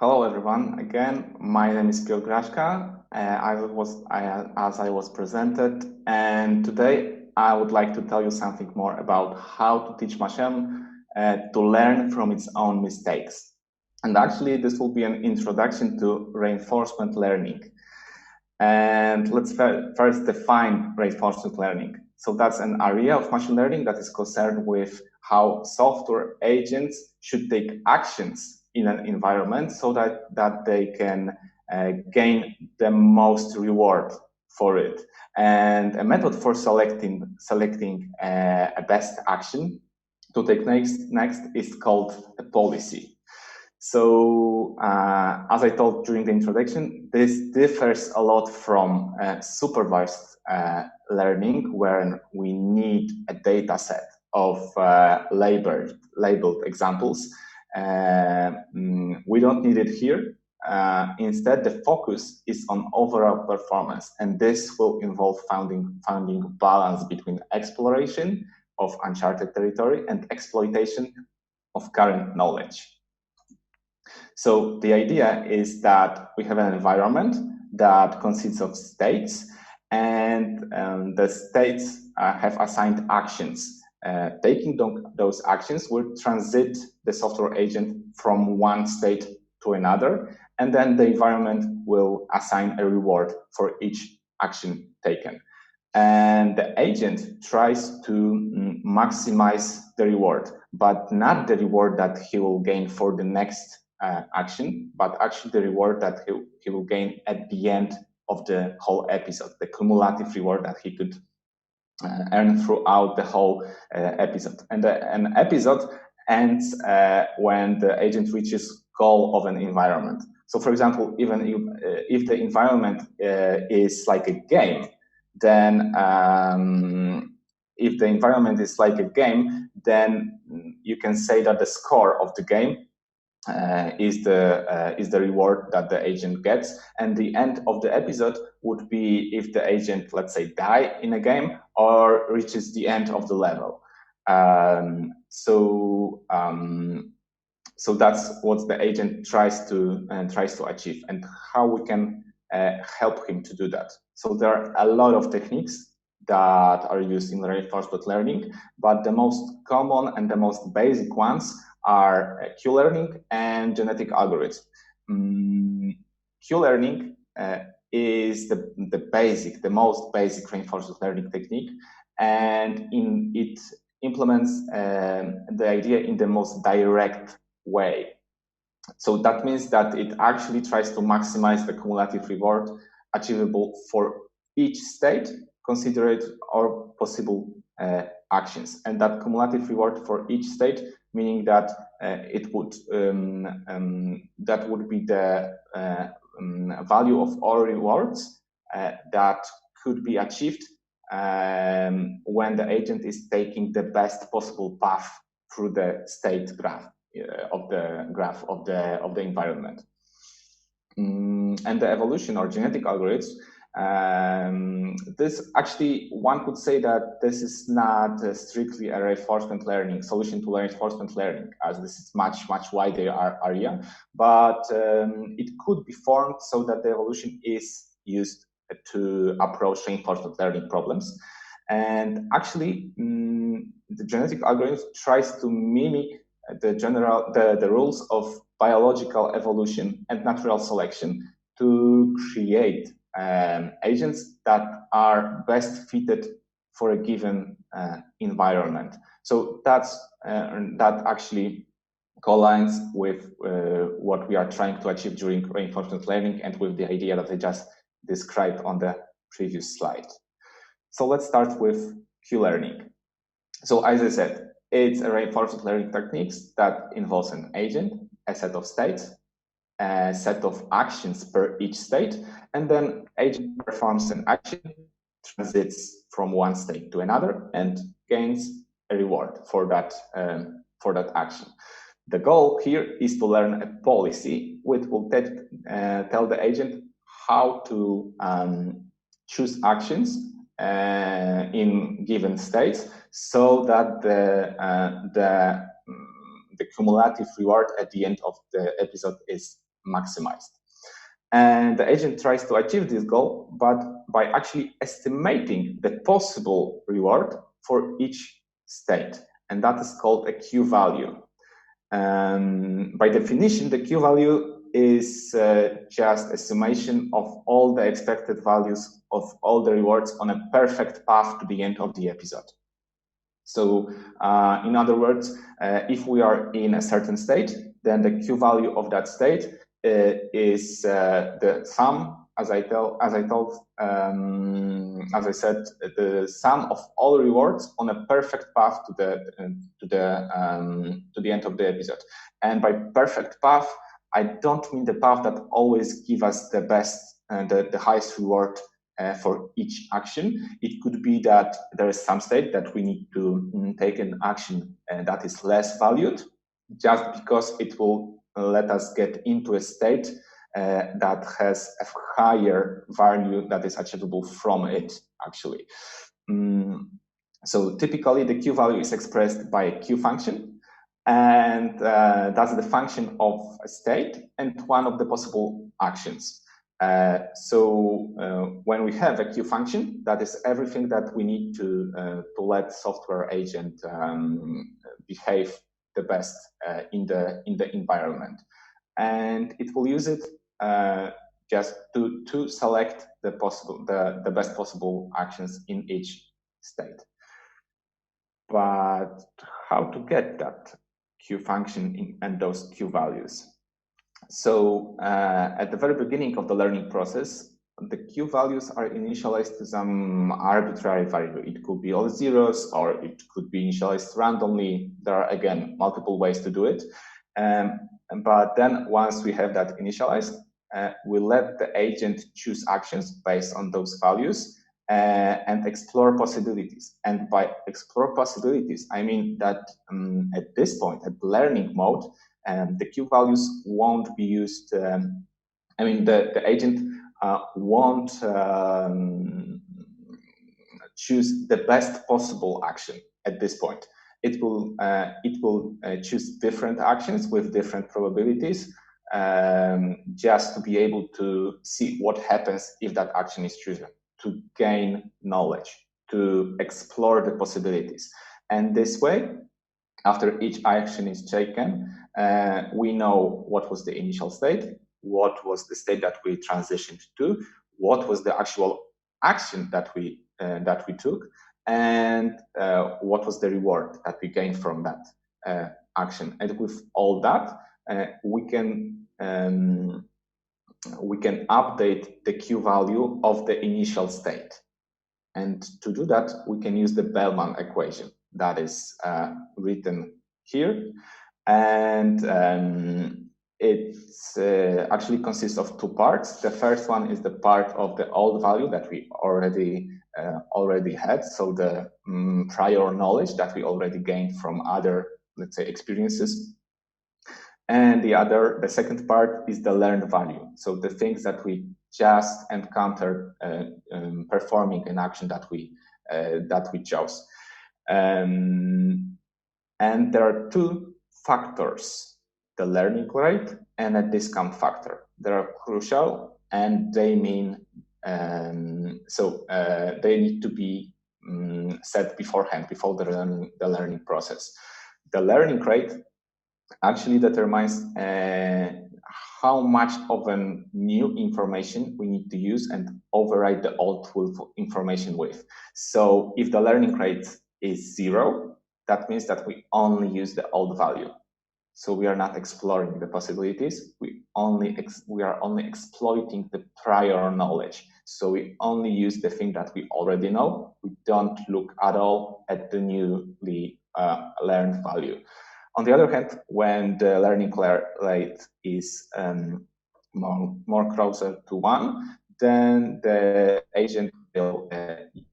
Hello everyone. Again, my name is Piotr Graszka, as I was presented, and today I would like to tell you something more about how to teach machine to learn from its own mistakes. And actually, this will be an introduction to reinforcement learning. And let's first define reinforcement learning. So that's an area of machine learning that is concerned with how software agents should take actions in an environment so that they can gain the most reward for it. And a method for selecting a best action to take next is called a policy. So, as I told during the introduction, this differs a lot from supervised learning, where we need a data set of labeled examples. We don't need it here. Instead, the focus is on overall performance, and this will involve finding balance between exploration of uncharted territory and exploitation of current knowledge. So the idea is that we have an environment that consists of states, and the states have assigned actions. Taking those actions will transit the software agent from one state to another, and then the environment will assign a reward for each action taken. And the agent tries to maximize the reward, but not the reward that he will gain for the next action, but actually the reward that he will gain at the end of the whole episode, the cumulative reward that he could earn throughout the whole episode. And an episode ends when the agent reaches goal of an environment. So for example, even if the environment is like a game, then if the environment is like a game, then you can say that the score of the game is the reward that the agent gets, and the end of the episode would be if the agent, let's say, die in a game or reaches the end of the level. So that's what the agent tries to achieve, and how we can help him to do that. So there are a lot of techniques that are used in reinforcement learning, but the most common and the most basic ones are Q-learning and genetic algorithms. Q-learning is the most basic reinforcement learning technique, and it implements the idea in the most direct way. So that means that it actually tries to maximize the cumulative reward achievable for each state, considered or possible actions, and that cumulative reward for each state, meaning that it would that would be the value of all rewards that could be achieved when the agent is taking the best possible path through the state graph of the environment. And the evolution or genetic algorithms, this actually, one could say that this is not strictly a reinforcement learning solution to reinforcement learning, as this is much wider area, but it could be formed so that the evolution is used to approach reinforcement learning problems. And actually, the genetic algorithm tries to mimic the rules of biological evolution and natural selection to create agents that are best fitted for a given environment. So that actually collides with what we are trying to achieve during reinforcement learning, and with the idea that I just described on the previous slide. So let's start with Q-learning. So as I said, it's a reinforcement learning techniques that involves an agent, a set of states, a set of actions per each state, and then agent performs an action, transits from one state to another, and gains a reward for that action. The goal here is to learn a policy which will tell the agent how to choose actions in given states, so that the cumulative reward at the end of the episode is maximized. And the agent tries to achieve this goal, but by actually estimating the possible reward for each state. And that is called a Q value. By definition, the Q value is just a summation of all the expected values of all the rewards on a perfect path to the end of the episode. So in other words, if we are in a certain state, then the Q value of that state is the sum, as I said, the sum of all rewards on a perfect path to the end of the episode. And by perfect path, I don't mean the path that always give us the best and the highest reward for each action. It could be that there is some state that we need to take an action that is less valued, just because it will let us get into a state that has a higher value that is achievable from it, actually. So typically the Q value is expressed by a Q function, and that's the function of a state and one of the possible actions. So when we have a Q function, that is everything that we need to let software agent behave the best in the environment, and it will use it just to select the best possible actions in each state. But how to get that Q function and those Q values? So at the very beginning of the learning process, the Q values are initialized to some arbitrary value. It could be all zeros, or it could be initialized randomly. There are, again, multiple ways to do it. But then once we have that initialized, we let the agent choose actions based on those values and explore possibilities. And by explore possibilities, I mean that at this point, at learning mode, the Q values won't be used. The agent won't choose the best possible action at this point. It will choose different actions with different probabilities, just to be able to see what happens if that action is chosen, to gain knowledge, to explore the possibilities. And this way, after each action is taken, we know what was the initial state, what was the state that we transitioned to, what was the actual action that we took, and what was the reward that we gained from that action. And with all that, we can update the Q value of the initial state. And to do that, we can use the Bellman equation that is written here. And it actually consists of two parts. The first one is the part of the old value that we already had, so the prior knowledge that we already gained from other, let's say, experiences. And the second part is the learned value, so the things that we just encountered performing an action that we chose. And there are two factors, the learning rate and a discount factor. They are crucial, and they mean they need to be set beforehand, before the learning process. The learning rate actually determines how much of a new information we need to use and override the old information with. So if the learning rate is 0, that means that we only use the old value. So we are not exploring the possibilities. We are only exploiting the prior knowledge. So we only use the thing that we already know. We don't look at all at the newly learned value. On the other hand, when the learning rate is more closer to 1, then the agent will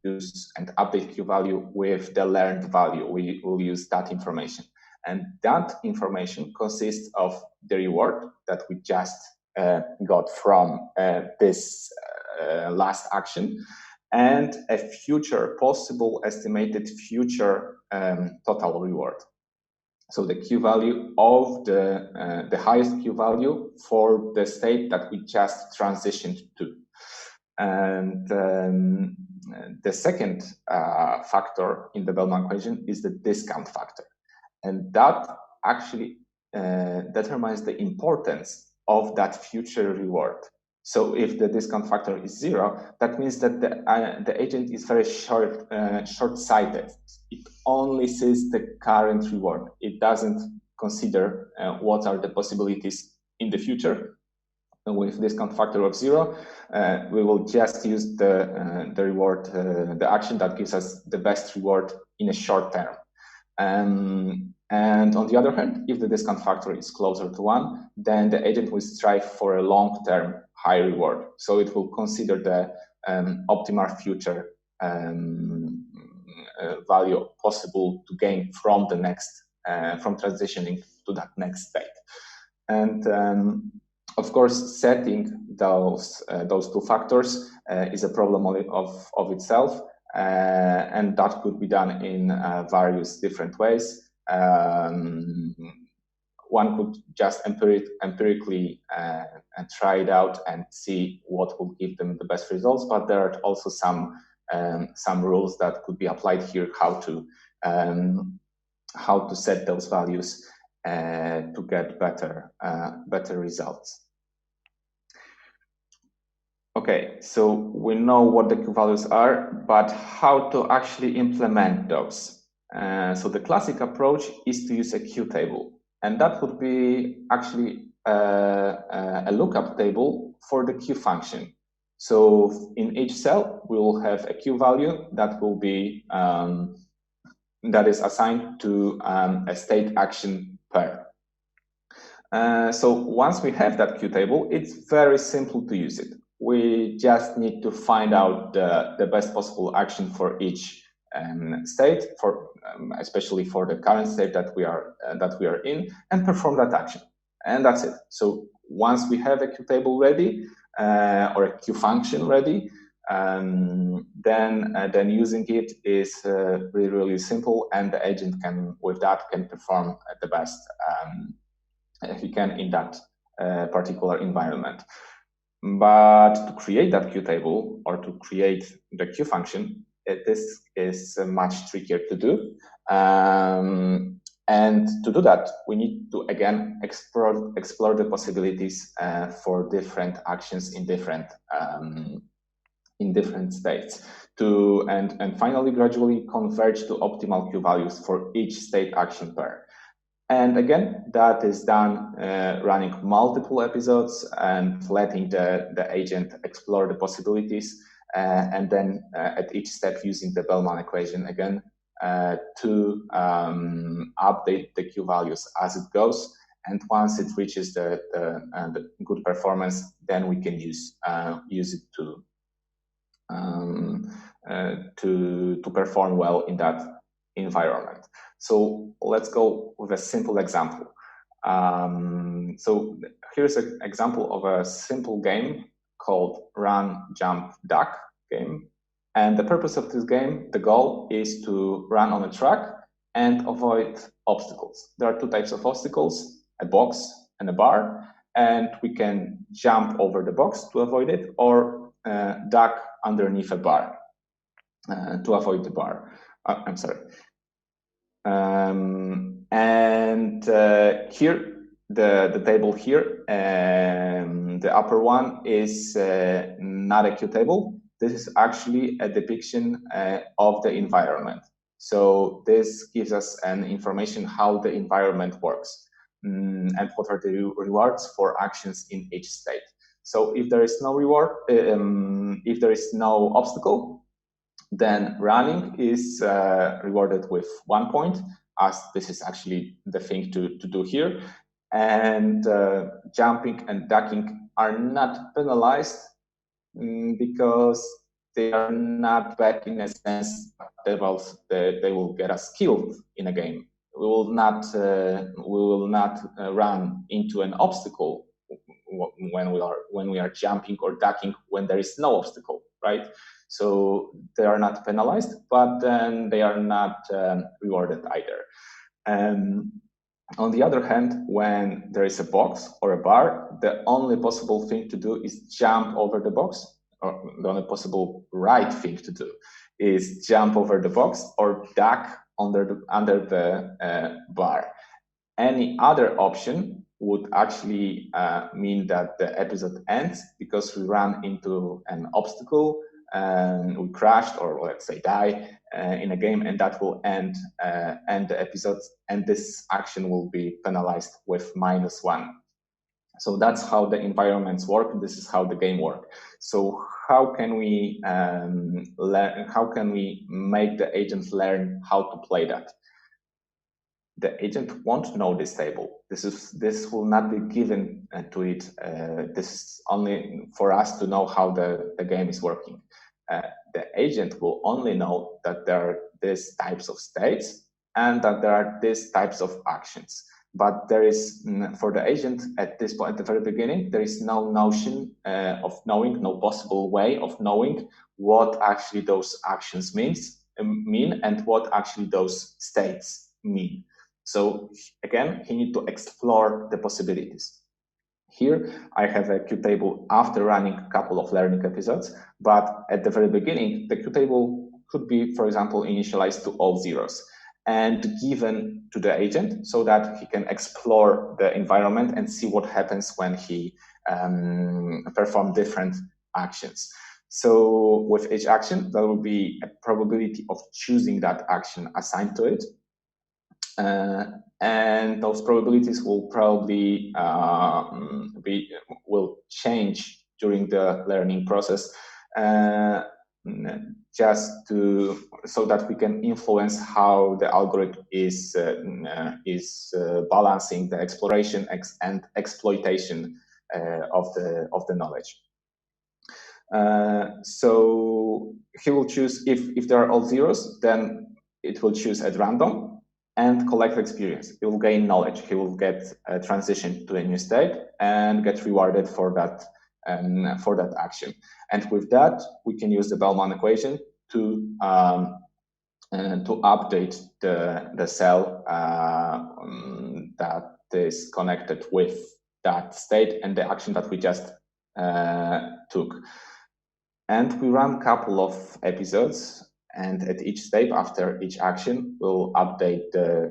use and update Q value with the learned value. We will use that information. And that information consists of the reward that we just got from this last action, and a future possible estimated future total reward. So the Q value of the highest Q value for the state that we just transitioned to. And the second factor in the Bellman equation is the discount factor. And that actually determines the importance of that future reward. So if the discount factor is 0, that means that the agent is very short-sighted. It only sees the current reward. It doesn't consider what are the possibilities in the future. And with discount factor of 0, we will just use the reward, the action that gives us the best reward in a short term. And on the other hand, if the discount factor is closer to 1, then the agent will strive for a long-term high reward. So it will consider the optimal future value possible to gain from the next, from transitioning to that next state. And of course, setting those two factors is a problem of itself. And that could be done in various different ways. One could just empirically try it out and see what will give them the best results, but there are also some rules that could be applied here, how to set those values to get better results. Okay, so we know what the Q values are, but how to actually implement those? So the classic approach is to use a Q table, and that would be actually a lookup table for the Q function. So in each cell, we will have a Q value that will be that is assigned to a state action pair. So once we have that Q table, it's very simple to use it. We just need to find out the best possible action for each state, especially for the current state that we are in, and perform that action. And that's it. So once we have a Q table ready or a Q function ready, then using it is really simple, and the agent can perform the best he can in that particular environment. But to create that Q table or to create the Q function, this is much trickier to do. And to do that, we need to again explore the possibilities for different actions in different states, and finally gradually converge to optimal Q values for each state action pair. And again, that is done running multiple episodes and letting the agent explore the possibilities, and then at each step using the Bellman equation again to update the Q values as it goes. And once it reaches the good performance, then we can use it to perform well in that environment. So let's go with a simple example. So here's an example of a simple game called Run, Jump, Duck game. And the purpose of this game, the goal is to run on a track and avoid obstacles. There are two types of obstacles, a box and a bar, and we can jump over the box to avoid it, or duck underneath a bar to avoid the bar. I'm sorry. And here, the table here, the upper one is not a Q table. This is actually a depiction of the environment. So this gives us an information how the environment works and what are the rewards for actions in each state. So if there is no reward, if there is no obstacle, then running is rewarded with 1 point, as this is actually the thing to do here. And jumping and ducking are not penalized because they are not bad in a sense that they will get us killed in a game. We will not run into an obstacle when we are jumping or ducking when there is no obstacle, right? So they are not penalized, but then they are not rewarded either. On the other hand, when there is a box or a bar, the only possible thing to do is jump over the box, or the only possible right thing to do is jump over the box or duck under the bar. Any other option would actually mean that the episode ends because we ran into an obstacle and we crashed, or let's say die in a game, and that will end the episode, and this action will be penalized with -1. So that's how the environments work. This is how the game works. So how can we learn? How can we make the agent learn how to play that? The agent won't know this table. This will not be given to it. This is only for us to know how the game is working. The agent will only know that there are these types of states and that there are these types of actions. But there is, for the agent at this point, at the very beginning, there is no notion of knowing, no possible way of knowing what actually those actions mean and what actually those states mean. So again, he needs to explore the possibilities. Here, I have a Q-table after running a couple of learning episodes, but at the very beginning, the Q-table could be, for example, initialized to all zeros and given to the agent so that he can explore the environment and see what happens when he performs different actions. So with each action, there will be a probability of choosing that action assigned to it. And those probabilities will probably will change during the learning process, just so that we can influence how the algorithm is balancing the exploration and exploitation of the knowledge. So he will choose, if there are all zeros, then it will choose at random and collect experience. He will gain knowledge. He will get a transition to a new state and get rewarded for that action. And with that, we can use the Bellman equation to update the cell that is connected with that state and the action that we just took. And we run a couple of episodes. And at each step, after each action, we'll update the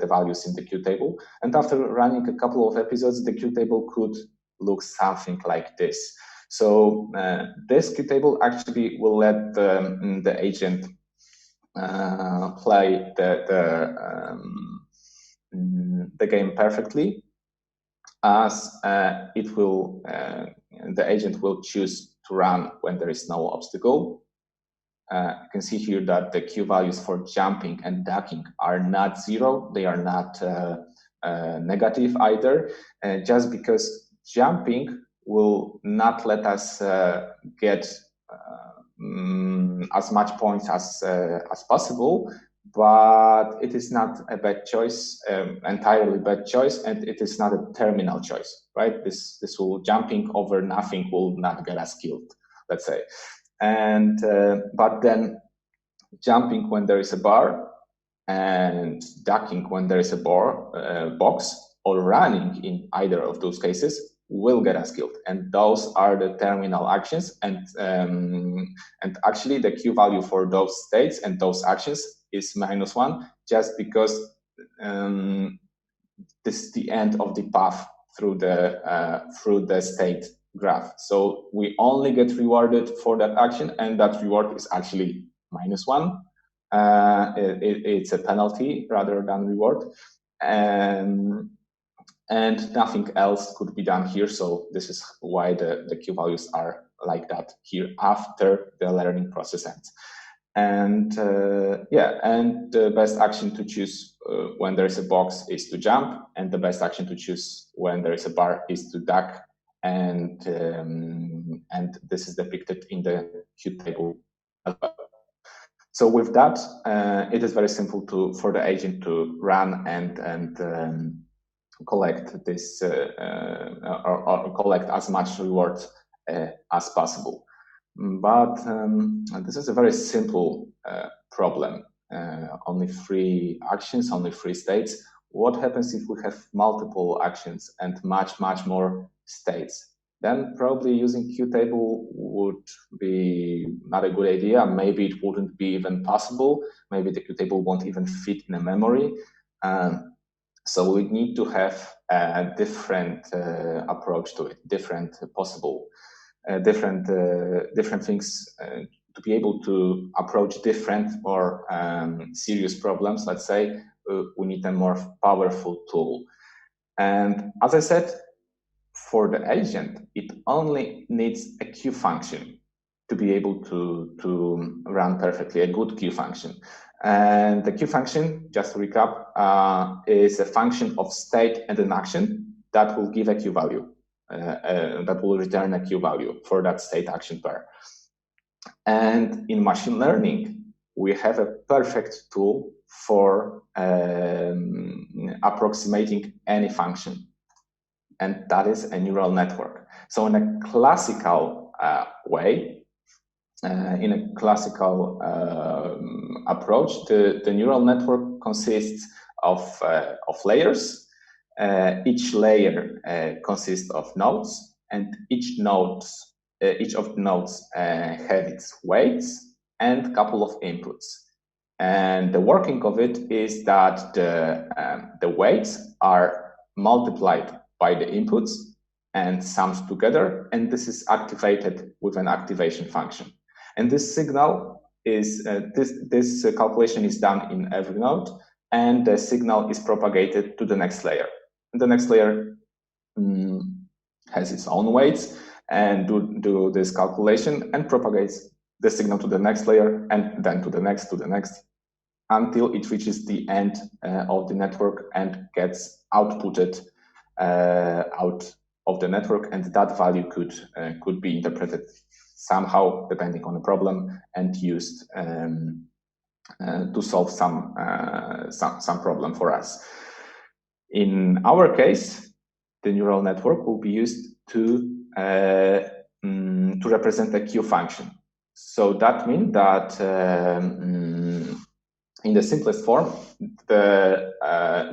values in the Q table. And after running a couple of episodes, the Q table could look something like this. So this Q table actually will let the agent play the game perfectly, as the agent will choose to run when there is no obstacle. You can see here that the Q values for jumping and ducking are not 0. They are not negative either, just because jumping will not let us get as much points as possible, but it is not a bad choice, entirely bad choice, and it is not a terminal choice, right? This will jumping over nothing will not get us killed, let's say. And but then jumping when there is a bar and ducking when there is a box, or running in either of those cases will get us killed. And those are the terminal actions. And actually the Q value for those states and those actions is -1, just because this is the end of the path through the state graph. So we only get rewarded for that action, and that reward is actually -1. It's a penalty rather than reward, and nothing else could be done here. So this is why the Q values are like that here after the learning process ends. And and the best action to choose when there is a box is to jump, and the best action to choose when there is a bar is to duck. And this is depicted in the Q table as well. So with that, it is very simple for the agent to run and collect this or collect as much reward as possible. But this is a very simple problem. only 3 actions, only 3 states. What happens if we have multiple actions and much more states? Then probably using Qtable would be not a good idea. Maybe it wouldn't be even possible. Maybe the Qtable won't even fit in a memory. So we need to have a different approach to it, different possible, different things to be able to approach different or serious problems. Let's say we need a more powerful tool. And as I said, for the agent, it only needs a queue function to be able to run perfectly, a good queue function. And the queue function, just to recap, is a function of state and an action that will give a queue value, that will return a queue value for that state action pair. And in machine learning, we have a perfect tool for approximating any function, and that is a neural network. So in a classical way, in a classical approach, the neural network consists of layers. Each layer consists of nodes, and each of the nodes have its weights and a couple of inputs. And the working of it is that the weights are multiplied by the inputs and summed together, and this is activated with an activation function. And this signal is, this calculation is done in every node, and the signal is propagated to the next layer. And the next layer has its own weights and do this calculation and propagates the signal to the next layer and then to the next, until it reaches the end of the network and gets outputted out of the network, and that value could be interpreted somehow depending on the problem and used to solve some problem for us. In our case, the neural network will be used to represent a queue function. So that means that in the simplest form, the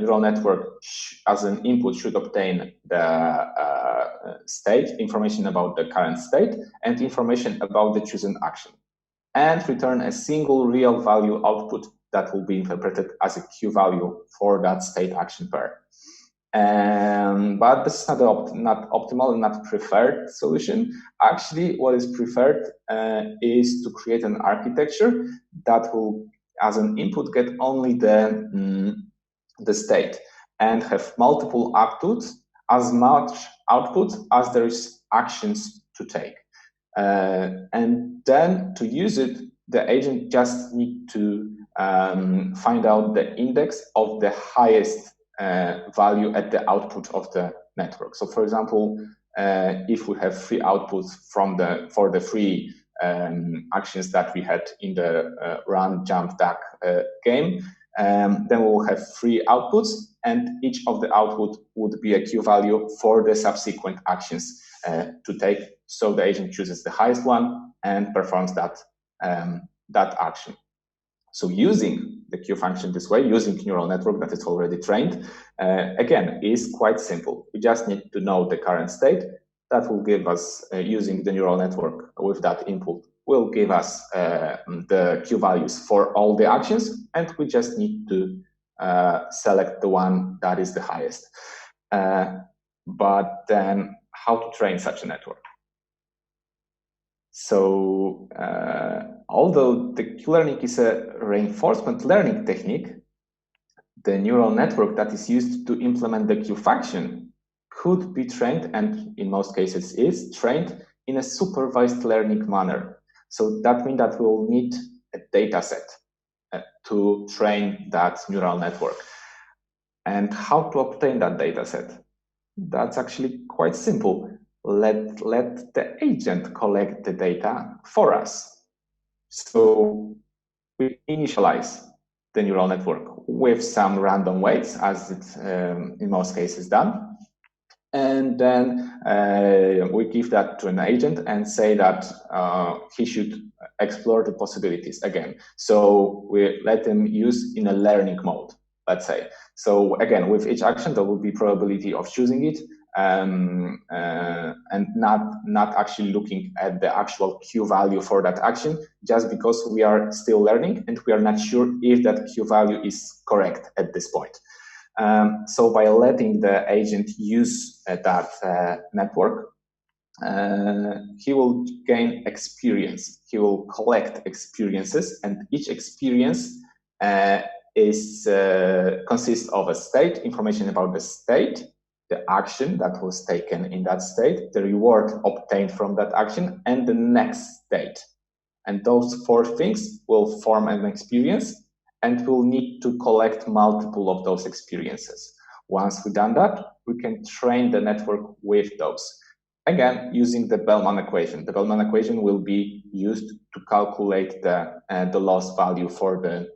neural network as an input should obtain the state, information about the current state, and information about the chosen action, and return a single real value output that will be interpreted as a queue value for that state action pair. But this is not optimal and not preferred solution. Actually, what is preferred is to create an architecture that will, as an input, get only the state and have multiple outputs, as much output as there is actions to take. And then to use it, the agent just needs to find out the index of the highest value at the output of the network. So for example, if we have 3 outputs for the 3 actions that we had in the run, jump, duck game, then we'll have 3 outputs, and each of the output would be a queue value for the subsequent actions to take. So the agent chooses the highest one and performs that action. So using the queue function this way, using neural network that is already trained, again, is quite simple. We just need to know the current state. That will give us, using the neural network with that input, will give us the queue values for all the actions, and we just need to select the one that is the highest. But then how to train such a network? So although the Q-learning is a reinforcement learning technique, the neural network that is used to implement the Q function could be trained, and in most cases is trained, in a supervised learning manner. So that means that we'll need a data set to train that neural network. And how to obtain that data set? That's actually quite simple. Let the agent collect the data for us. So we initialize the neural network with some random weights, as it's in most cases done. And then we give that to an agent and say that he should explore the possibilities again. So we let them use in a learning mode, let's say. So again, with each action, there will be probability of choosing it, and not actually looking at the actual Q value for that action, just because we are still learning and we are not sure if that Q value is correct at this point. So by letting the agent use that network, he will gain experience. He will collect experiences, and each experience consists of a state, information about the state, the action that was taken in that state, the reward obtained from that action, and the next state. And those 4 things will form an experience, and we'll need to collect multiple of those experiences. Once we've done that, we can train the network with those. Again, using the Bellman equation. The Bellman equation will be used to calculate the loss value for the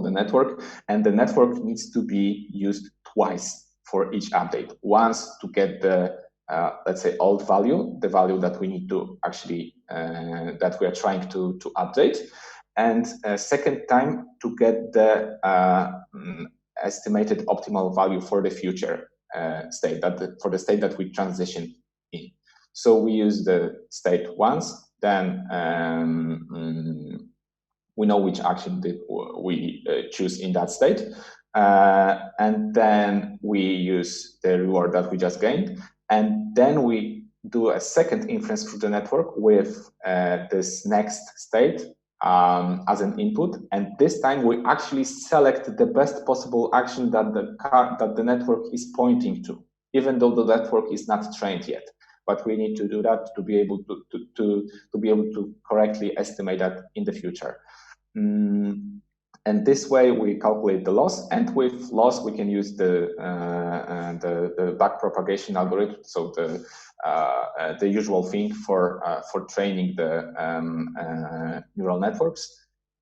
network, and the network needs to be used twice for each update. Once to get the let's say old value, the value that we need to actually that we are trying to update, and second time to get the estimated optimal value for the future state, for the state that we transition in. So we use the state once, then we know which action we choose in that state, and then we use the reward that we just gained, and then we do a second inference through the network with this next state as an input, and this time we actually select the best possible action that the network is pointing to, even though the network is not trained yet. But we need to do that to be able to correctly estimate that in the future. And this way we calculate the loss, and with loss we can use the backpropagation algorithm, so the usual thing for training the neural networks.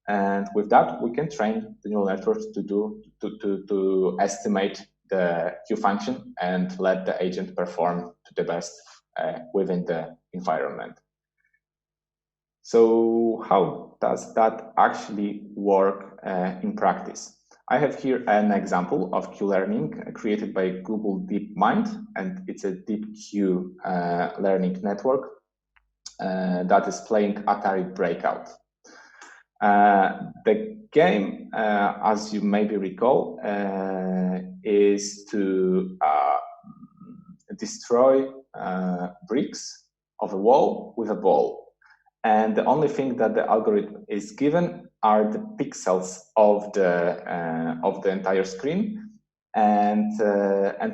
And with that we can train the neural networks to estimate the Q function and let the agent perform to the best within the environment. So how does that actually work in practice? I have here an example of Q-learning created by Google DeepMind, and it's a deep Q learning network that is playing Atari Breakout. The game, as you maybe recall, is to destroy bricks of a wall with a ball. And the only thing that the algorithm is given are the pixels of the entire screen, and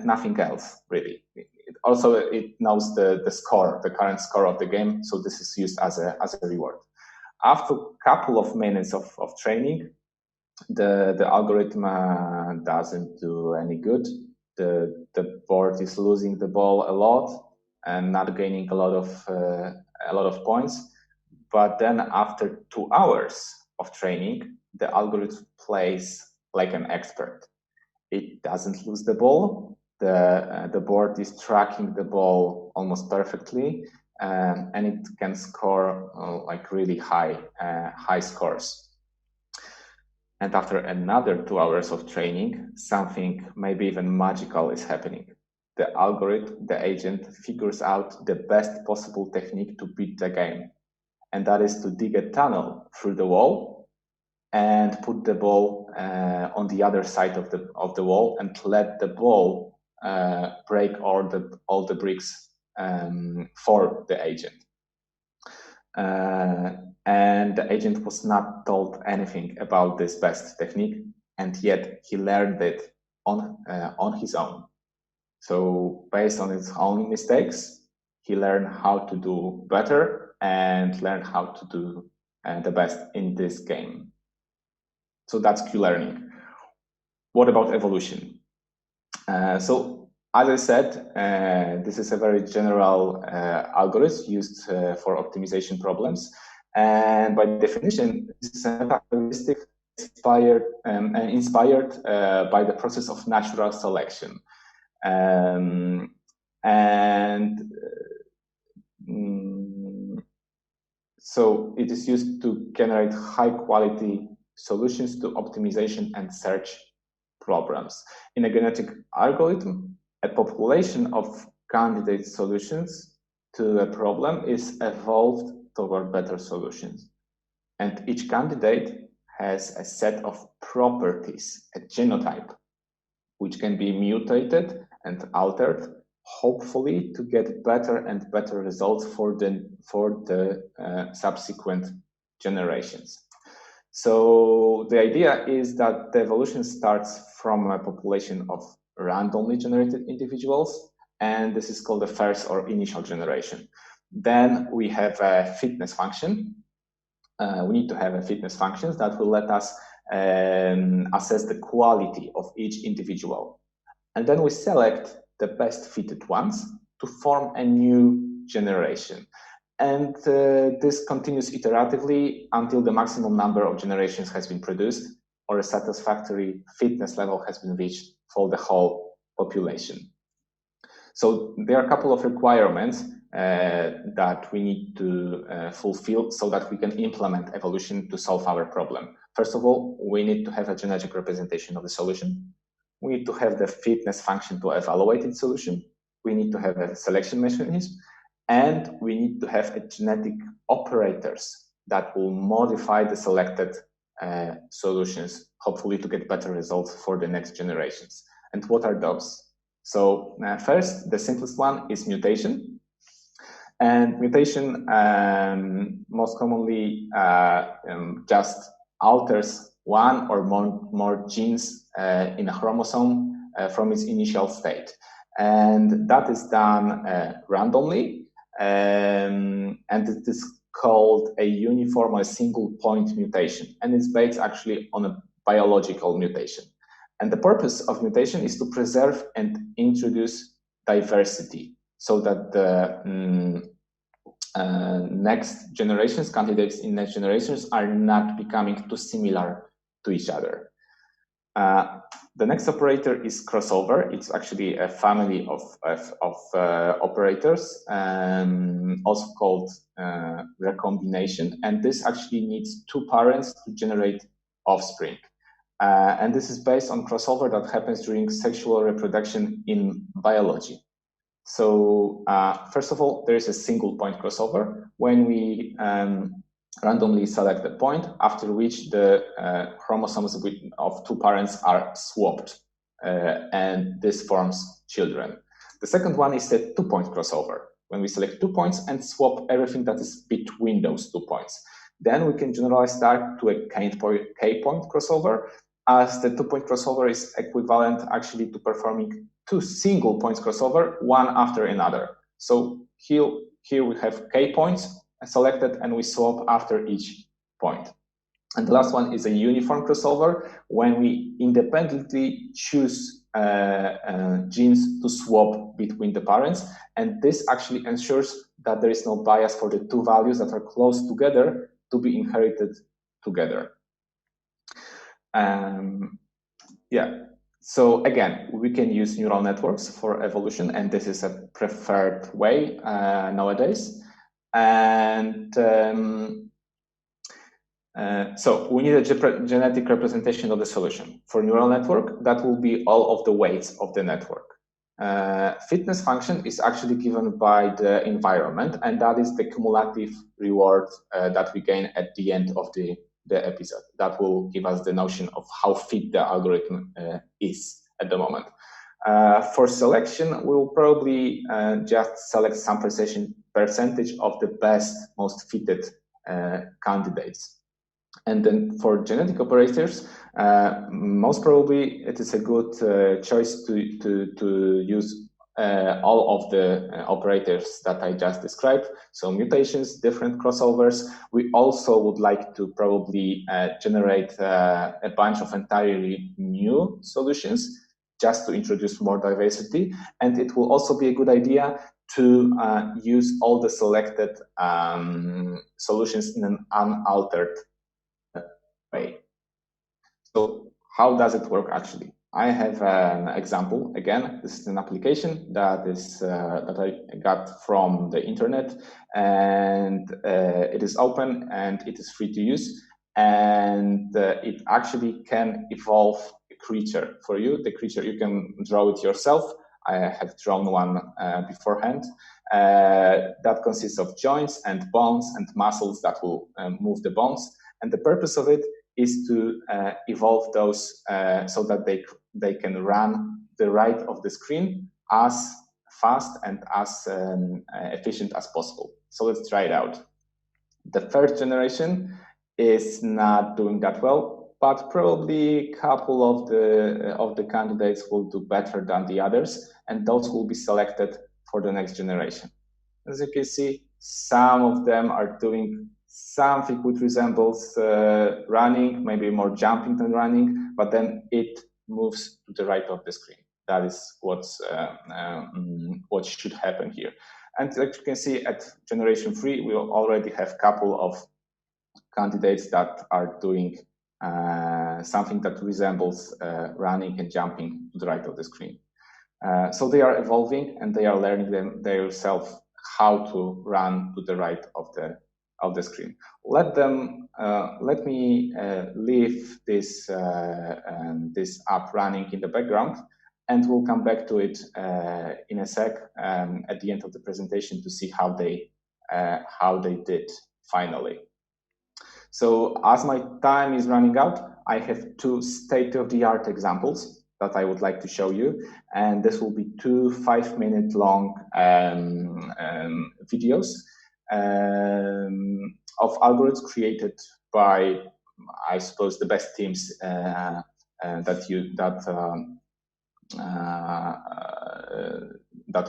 nothing else really. It knows the score, the current score of the game, so this is used as a reward. After a couple of minutes of training, the algorithm doesn't do any good. The board is losing the ball a lot and not gaining a lot of points. But then after 2 hours of training, the algorithm plays like an expert. It doesn't lose the ball. The board is tracking the ball almost perfectly, and it can score like really high scores. And after another 2 hours of training, something maybe even magical is happening. The algorithm, the agent, figures out the best possible technique to beat the game. And that is to dig a tunnel through the wall and put the ball on the other side of the wall, and let the ball break all the bricks for the agent. And the agent was not told anything about this best technique, and yet he learned it on his own. So based on his own mistakes, he learned how to do better and learn how to do the best in this game. So that's Q-learning. What about evolution? So as I said, this is a very general algorithm used for optimization problems. And by definition, this is a characteristic inspired by the process of natural selection. So it is used to generate high quality solutions to optimization and search problems. In a genetic algorithm, a population of candidate solutions to a problem is evolved toward better solutions. And each candidate has a set of properties, a genotype, which can be mutated and altered, hopefully to get better and better results for the subsequent generations. So the idea is that the evolution starts from a population of randomly generated individuals, and this is called the first or initial generation. Then we have a fitness function. We need to have a fitness functions that will let us assess the quality of each individual. And then we select the best fitted ones to form a new generation. And this continues iteratively until the maximum number of generations has been produced or a satisfactory fitness level has been reached for the whole population. So there are a couple of requirements that we need to fulfill so that we can implement evolution to solve our problem. First of all, we need to have a genetic representation of the solution. We need to have the fitness function to evaluate its solution. We need to have a selection mechanism, and we need to have a genetic operators that will modify the selected solutions, hopefully to get better results for the next generations. And what are those? So first, the simplest one is mutation. And mutation most commonly just alters one or more genes in a chromosome from its initial state. And that is done randomly, and it is called a uniform or a single point mutation. And it's based actually on a biological mutation. And the purpose of mutation is to preserve and introduce diversity so that the next generations, candidates in next generations, are not becoming too similar to each other. The next operator is crossover. It's actually a family of operators, also called recombination. And this actually needs two parents to generate offspring. And this is based on crossover that happens during sexual reproduction in biology. So first of all, there is a single point crossover when we randomly select a point, after which the chromosomes of two parents are swapped, and this forms children. The second one is the two-point crossover, when we select 2 points and swap everything that is between those 2 points. Then we can generally start to a K-point crossover, as the 2-point crossover is equivalent actually to performing 2 single points crossover, one after another. So here we have K points selected and we swap after each point. And the last one is a uniform crossover, when we independently choose genes to swap between the parents. And this actually ensures that there is no bias for the two values that are close together to be inherited together. So again, we can use neural networks for evolution, and this is a preferred way nowadays. And so we need a genetic representation of the solution. For neural network, that will be all of the weights of the network. Fitness function is actually given by the environment, and that is the cumulative reward that we gain at the end of the episode. That will give us the notion of how fit the algorithm is at the moment. For selection, we'll probably just select some percentage of the best, most fitted candidates. And then for genetic operators, most probably it is a good choice to use all of the operators that I just described. So mutations, different crossovers. We also would like to probably generate a bunch of entirely new solutions just to introduce more diversity. And it will also be a good idea to use all the selected solutions in an unaltered way. So how does it work actually? I have an example. Again, this is an application that I got from the internet, and it is open and it is free to use. And it actually can evolve a creature for you. The creature, you can draw it yourself. I have drawn one beforehand. That consists of joints and bones and muscles that will move the bones. And the purpose of it is to evolve those so that they can run the right of the screen as fast and as efficient as possible. So let's try it out. The first generation is not doing that well, but probably a couple of the candidates will do better than the others, and those will be selected for the next generation. As you can see, some of them are doing something which resembles running, maybe more jumping than running, but then it moves to the right of the screen. That is what should happen here. And like you can see, at generation 3, we already have a couple of candidates that are doing something that resembles running and jumping to the right of the screen. So they are evolving and they are learning themselves how to run to the right of the screen. Let me leave this app running in the background, and we'll come back to it in a sec at the end of the presentation to see how they did finally. So as my time is running out, I have 2 state-of-the-art examples that I would like to show you, and this will be 2 5-minute long videos of algorithms created by, I suppose, the best teams that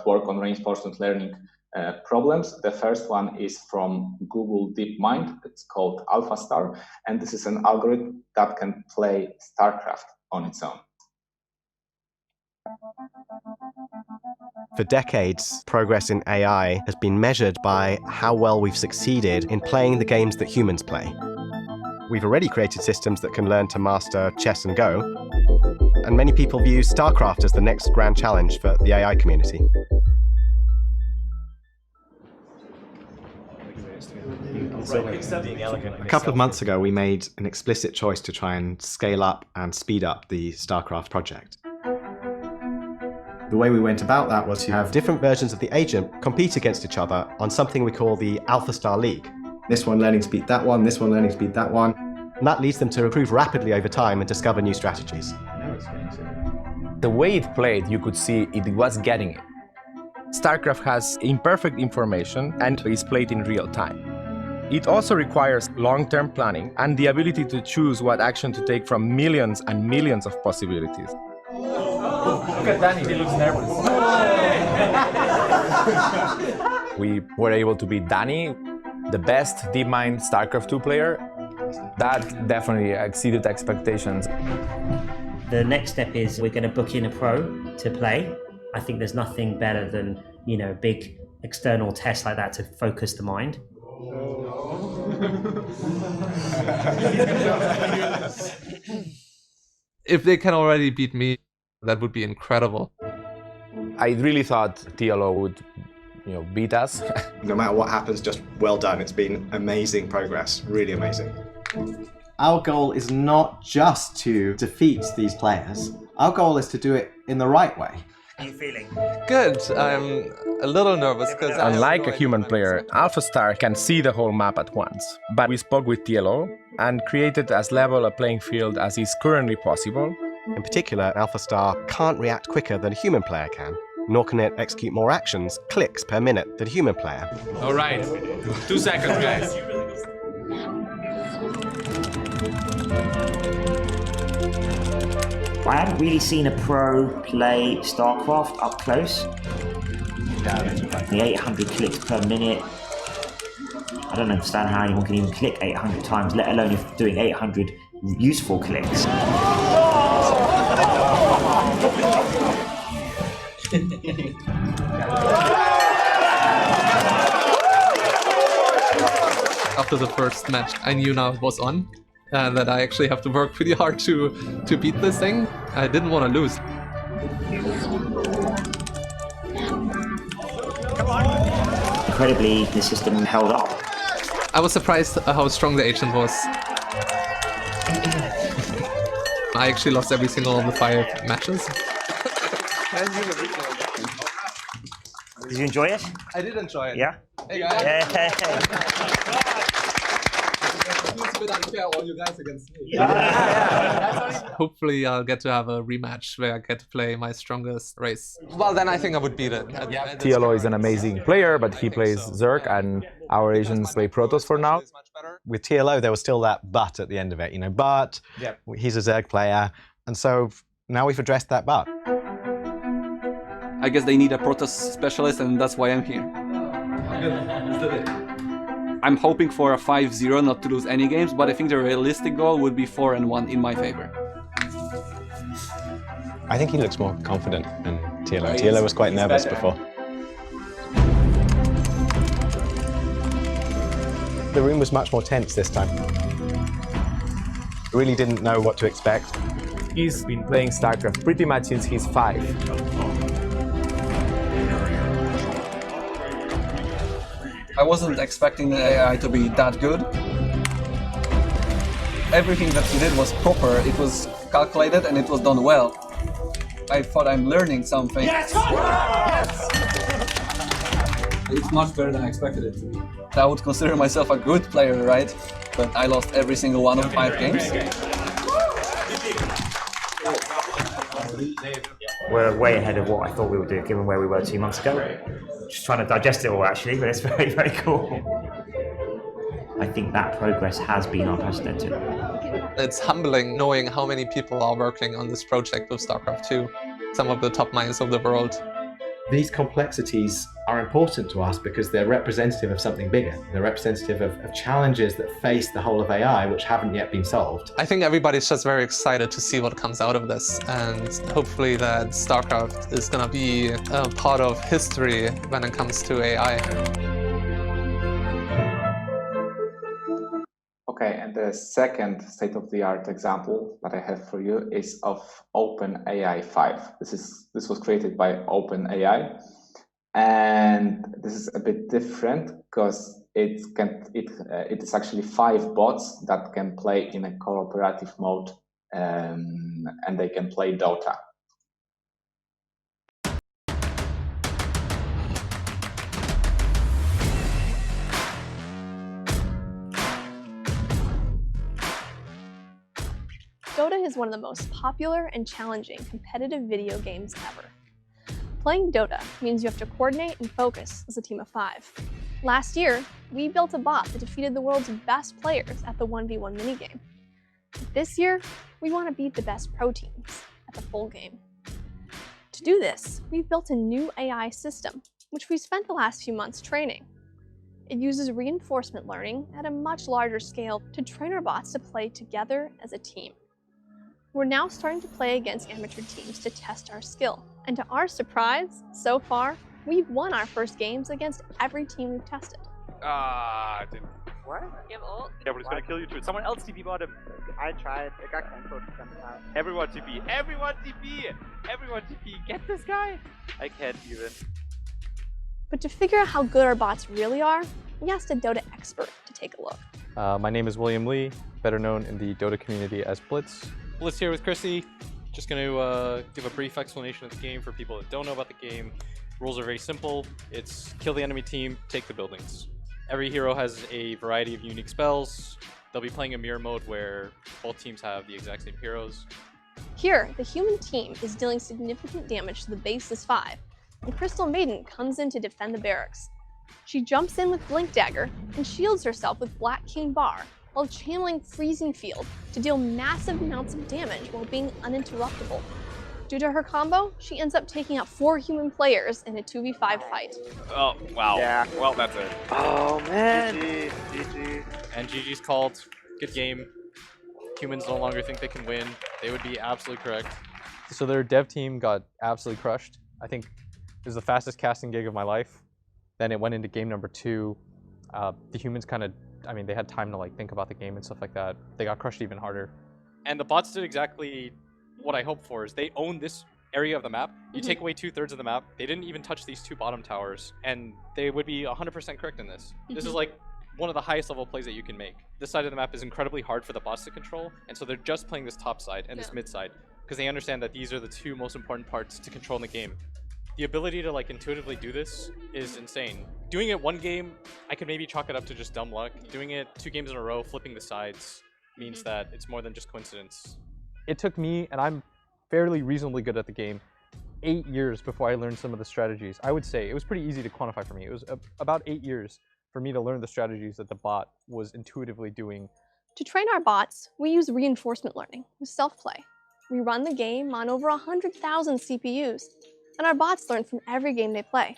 work on reinforcement learning problems. The first one is from Google DeepMind. It's called AlphaStar, and this is an algorithm that can play StarCraft on its own. For decades, progress in AI has been measured by how well we've succeeded in playing the games that humans play. We've already created systems that can learn to master chess and Go, and many people view StarCraft as the next grand challenge for the AI community. A couple of months ago, we made an explicit choice to try and scale up and speed up the StarCraft project. The way we went about that was to have Different versions of the agent compete against each other on something we call the AlphaStar League. this one learning to beat that one, this one learning to beat that one. And that leads them to improve rapidly over time and discover new strategies. The way it played, you could see it was getting it. StarCraft has imperfect information and is played in real time. It also requires long-term planning and the ability to choose what action to take from millions and millions of possibilities. Look at Danny, he looks nervous. We were able to beat Danny, the best DeepMind StarCraft 2 player. That definitely exceeded expectations. The next step is we're going to book in a pro to play. I think there's nothing better than, a big external test like that to focus the mind. If they can already beat me, that would be incredible. I really thought TLO would, beat us. No matter what happens, just well done. It's been amazing progress, really amazing. Our goal is not just to defeat these players. Our goal is to do it in the right way. How are you feeling? Good. I'm a little nervous because Unlike a human player, AlphaStar can see the whole map at once. But we spoke with TLO and created as level a playing field as is currently possible. In particular, AlphaStar can't react quicker than a human player can, nor can it execute more actions, clicks per minute, than a human player. All right. 2 seconds, guys. I haven't really seen a pro play StarCraft up close. The 800 clicks per minute. I don't understand how anyone can even click 800 times, let alone if doing 800 useful clicks. After the first match, I knew now it was on. and that I actually have to work pretty hard to beat this thing. I didn't want to lose. Incredibly, the system held up. I was surprised how strong the agent was. I actually lost every single one of the 5 matches. Did you enjoy it? I did enjoy it. Yeah? Hey guys. Yeah. It's a bit unfair, all you guys against me. Yeah. Hopefully I'll get to have a rematch where I get to play my strongest race. Well, then I think I would beat it. TLO is an amazing player, but he plays Zerg, and our Asians play Protoss for now. With TLO, there was still that but at the end of it, but he's a Zerg player, and so now we've addressed that but. I guess they need a Protoss specialist, and that's why I'm here. I'm hoping for a 5-0, not to lose any games, but I think the realistic goal would be 4-1 in my favor. I think he looks more confident than TLO. TLO was quite nervous before. The room was much more tense this time. Really didn't know what to expect. He's been playing StarCraft pretty much since he's 5. I wasn't expecting the AI to be that good. Everything that he did was proper, it was calculated, and it was done well. I thought I'm learning something. Yes! Yes! It's much better than I expected it to be. I would consider myself a good player, right? But I lost every single one of 5 games. We're way ahead of what I thought we would do, given where we were 2 months ago. Just trying to digest it all, actually, but it's very, very cool. I think that progress has been unprecedented. It's humbling knowing how many people are working on this project of StarCraft 2. Some of the top minds of the world. These complexities are important to us because they're representative of something bigger. They're representative of challenges that face the whole of AI which haven't yet been solved. I think everybody's just very excited to see what comes out of this, and hopefully that StarCraft is going to be a part of history when it comes to AI. Okay, and the second state-of-the-art example that I have for you is of OpenAI 5. This was created by OpenAI, and this is a bit different because it is actually 5 bots that can play in a cooperative mode, and they can play Dota. Dota is one of the most popular and challenging competitive video games ever. Playing Dota means you have to coordinate and focus as a team of 5. Last year, we built a bot that defeated the world's best players at the 1v1 minigame. This year, we want to beat the best pro teams at the full game. To do this, we've built a new AI system, which we spent the last few months training. It uses reinforcement learning at a much larger scale to train our bots to play together as a team. We're now starting to play against amateur teams to test our skill. And to our surprise, so far, we've won our first games against every team we've tested. What? Yeah, but it's gonna kill you too. Someone else TP bottom. I tried. I got cancelled. Everyone TP. Everyone TP. Everyone TP. Get this guy. I can't even. But to figure out how good our bots really are, we asked a Dota expert to take a look. My name is William Lee, better known in the Dota community as Blitz. Blitz here with Chrissy. Just going to give a brief explanation of the game for people that don't know about the game. Rules are very simple. It's kill the enemy team, take the buildings. Every hero has a variety of unique spells. They'll be playing a mirror mode where both teams have the exact same heroes. Here, the human team is dealing significant damage to the base's 5, and Crystal Maiden comes in to defend the barracks. She jumps in with Blink Dagger and shields herself with Black King Bar, while channeling Freezing Field to deal massive amounts of damage while being uninterruptible. Due to her combo, she ends up taking out 4 human players in a 2v5 fight. Oh, wow. Yeah. Well, that's it. Oh, man. GG. And GG's called. Good game. Humans no longer think they can win. They would be absolutely correct. So their dev team got absolutely crushed. I think it was the fastest casting gig of my life. Then it went into game number 2. The humans kind of I mean, they had time to like think about the game and stuff like that. They got crushed even harder. And the bots did exactly what I hoped for, is they own this area of the map. You take away 2/3 of the map, they didn't even touch these 2 bottom towers, and they would be 100% correct in this. This is like one of the highest level plays that you can make. This side of the map is incredibly hard for the bots to control, and so they're just playing this top side and this mid side, because they understand that these are the 2 most important parts to control in the game. The ability to like intuitively do this is insane. Doing it one game, I could maybe chalk it up to just dumb luck. Doing it 2 games in a row, flipping the sides, means that it's more than just coincidence. It took me, and I'm fairly reasonably good at the game, 8 years before I learned some of the strategies. I would say it was pretty easy to quantify for me. It was about 8 years for me to learn the strategies that the bot was intuitively doing. To train our bots, we use reinforcement learning with self-play. We run the game on over 100,000 CPUs, and our bots learn from every game they play.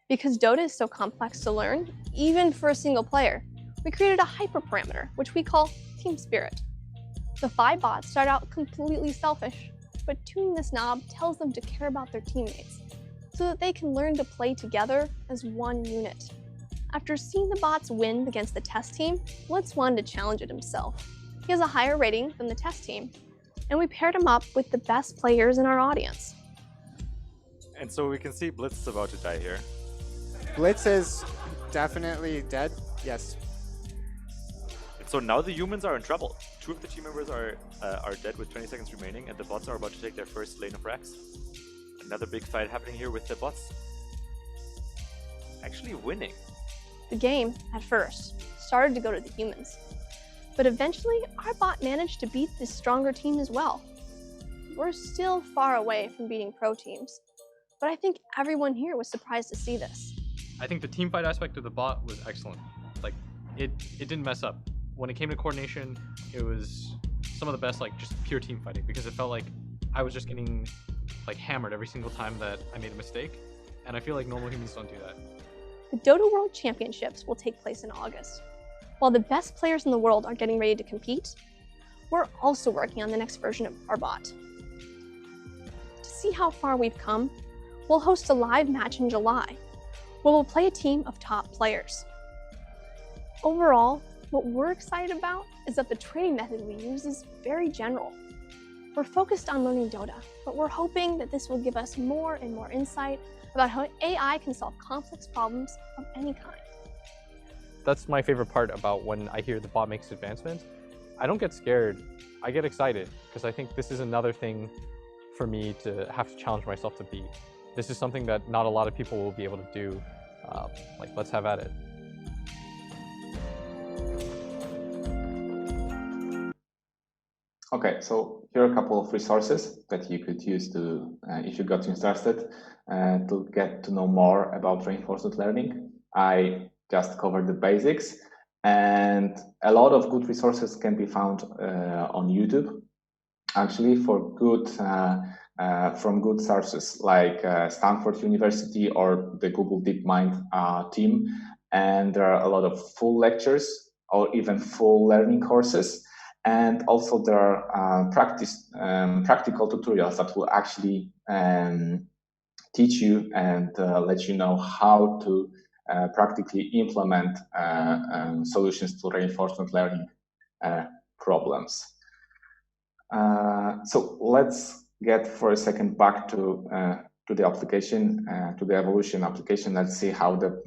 Because Dota is so complex to learn, even for a single player, we created a hyperparameter, which we call Team Spirit. The 5 bots start out completely selfish, but tuning this knob tells them to care about their teammates, so that they can learn to play together as one unit. After seeing the bots win against the test team, Blitz wanted to challenge it himself. He has a higher rating than the test team, and we paired him up with the best players in our audience. And so we can see Blitz is about to die here. Blitz is definitely dead, yes. And so now the humans are in trouble. 2 of the team members are dead with 20 seconds remaining, and the bots are about to take their first lane of racks. Another big fight happening here with the bots actually winning. The game, at first, started to go to the humans. But eventually, our bot managed to beat this stronger team as well. We're still far away from beating pro teams, but I think everyone here was surprised to see this. I think the team fight aspect of the bot was excellent. Like, it didn't mess up. When it came to coordination, it was some of the best, like, just pure team fighting, because it felt like I was just getting, like, hammered every single time that I made a mistake, and I feel like normal humans don't do that. The Dota World Championships will take place in August. While the best players in the world are getting ready to compete, we're also working on the next version of our bot. To see how far we've come, we'll host a live match in July, where we'll play a team of top players. Overall, what we're excited about is that the training method we use is very general. We're focused on learning Dota, but we're hoping that this will give us more and more insight about how AI can solve complex problems of any kind. That's my favorite part about when I hear the bot makes advancements. I don't get scared, I get excited, because I think this is another thing for me to have to challenge myself to beat. This is something that not a lot of people will be able to do. Like, let's have at it. Okay, so here are a couple of resources that you could use to, if you got interested, to get to know more about reinforcement learning. I just covered the basics, and a lot of good resources can be found on YouTube, actually, for good from good sources like Stanford University or the Google DeepMind team. And there are a lot of full lectures or even full learning courses. And also there are practical tutorials that will actually teach you and let you know how to practically implement solutions to reinforcement learning problems. So let's get for a second back to the application, to the evolution application. Let's see how the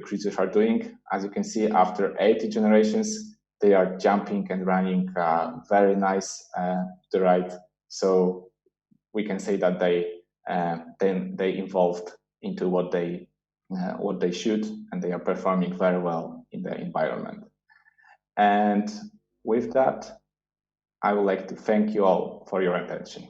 creatures are doing. As you can see, after 80 generations, they are jumping and running very nice to the right. So we can say that they evolved into what they should, and they are performing very well in the environment. And with that, I would like to thank you all for your attention.